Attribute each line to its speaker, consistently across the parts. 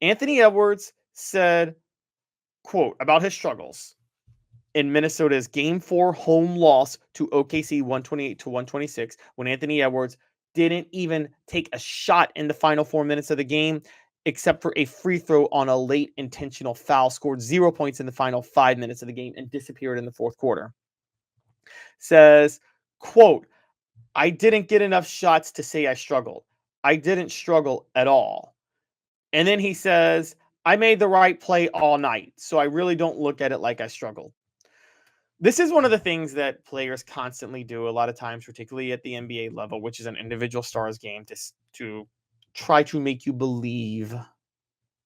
Speaker 1: Anthony Edwards said, quote, about his struggles in Minnesota's Game 4 home loss to OKC 128-126, when Anthony Edwards didn't even take a shot in the final 4 minutes of the game, except for a free throw on a late intentional foul, scored 0 points in the final 5 minutes of the game, and disappeared in the fourth quarter. Says, quote, I didn't get enough shots to say I struggled. I didn't struggle at all. And then he says, I made the right play all night, so I really don't look at it like I struggled. This is one of the things that players constantly do a lot of times, particularly at the NBA level, which is an individual stars game, to try to make you believe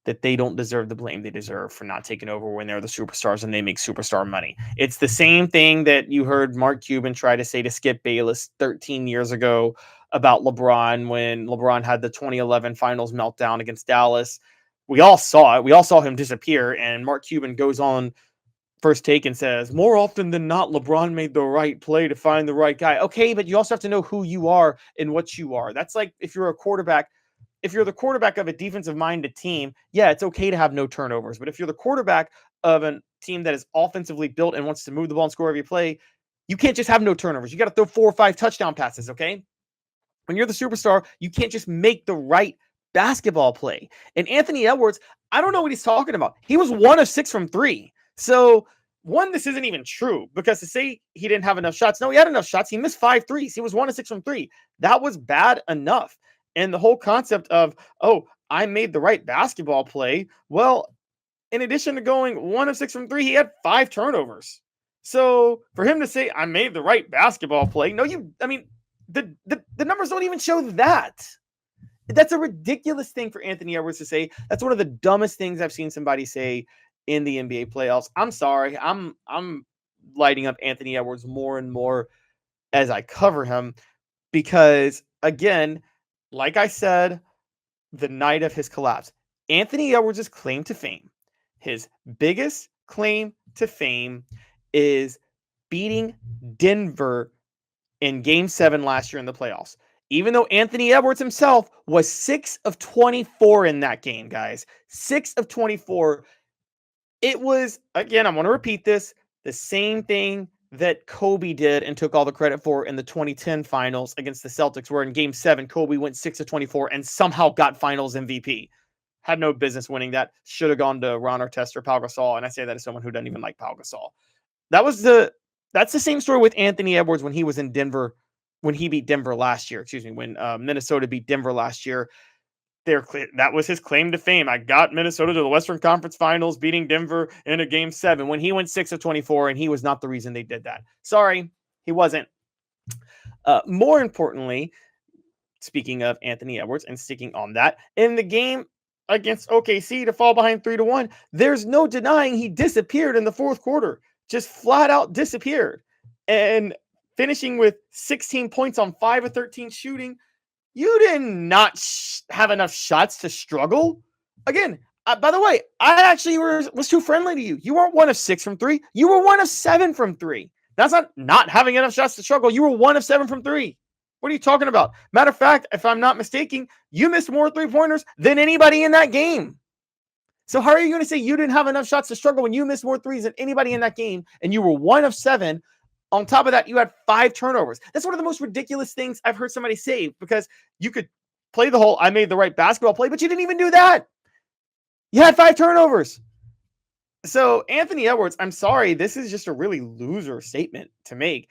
Speaker 1: that they don't deserve the blame they deserve for not taking over when they're the superstars and they make superstar money. It's the same thing that you heard Mark Cuban try to say to Skip Bayless 13 years ago about LeBron when LeBron had the 2011 finals meltdown against Dallas. We all saw it. We all saw him disappear. And Mark Cuban goes on First Take and says, more often than not, LeBron made the right play to find the right guy. Okay, but you also have to know who you are and what you are. That's like if you're a quarterback. If you're the quarterback of a defensive-minded team, yeah, it's okay to have no turnovers. But if you're the quarterback of a team that is offensively built and wants to move the ball and score every play, you can't just have no turnovers. You got to throw 4 or 5 touchdown passes, okay? When you're the superstar, you can't just make the right basketball play. And Anthony Edwards, I don't know what he's talking about. He was 1 of 6 from 3. So, one, this isn't even true, because to say he didn't have enough shots, no, he had enough shots. He missed 5 threes. He was 1 of 6 from 3. That was bad enough. And the whole concept of, oh, I made the right basketball play. Well, in addition to going 1 of 6 from 3, he had 5 turnovers. So for him to say, I made the right basketball play, the numbers don't even show that. That's a ridiculous thing for Anthony Edwards to say. That's one of the dumbest things I've seen somebody say in the NBA playoffs. I'm sorry. I'm lighting up Anthony Edwards more and more as I cover him, because, again, like I said, the night of his collapse, Anthony Edwards' claim to fame, his biggest claim to fame, is beating Denver in Game 7 last year in the playoffs. Even though Anthony Edwards himself was 6 of 24 in that game, guys. 6 of 24. It was, again, I'm going to repeat this, the same thing that Kobe did and took all the credit for in the 2010 finals against the Celtics, where in Game 7, Kobe went 6 of 24 and somehow got finals MVP. Had no business winning that. Should have gone to Ron Artest or Pau Gasol, and I say that as someone who doesn't even like Pau Gasol. That's the same story with Anthony Edwards when he was in Denver, when he beat Denver last year. When Minnesota beat Denver last year. That was his claim to fame. I got Minnesota to the Western Conference Finals, beating Denver in a Game 7 when he went 6 of 24, and he was not the reason they did that. Sorry, he wasn't. More importantly, speaking of Anthony Edwards and sticking on that, in the game against OKC to fall behind 3-1, there's no denying he disappeared in the fourth quarter. Just flat out disappeared. And finishing with 16 points on 5 of 13 shooting, you did not have enough shots to struggle. Again, by the way, I actually was too friendly to you. You weren't 1 of 6 from 3. You were 1 of 7 from 3. That's not having enough shots to struggle. You were 1 of 7 from 3. What are you talking about? Matter of fact, if I'm not mistaken, you missed more 3-pointers than anybody in that game. So how are you going to say you didn't have enough shots to struggle when you missed more threes than anybody in that game and you were 1 of 7? On top of that, you had 5 turnovers. That's one of the most ridiculous things I've heard somebody say, because you could play the whole I made the right basketball play, but you didn't even do that. You had 5 turnovers. So Anthony Edwards, I'm sorry, this is just a really loser statement to make.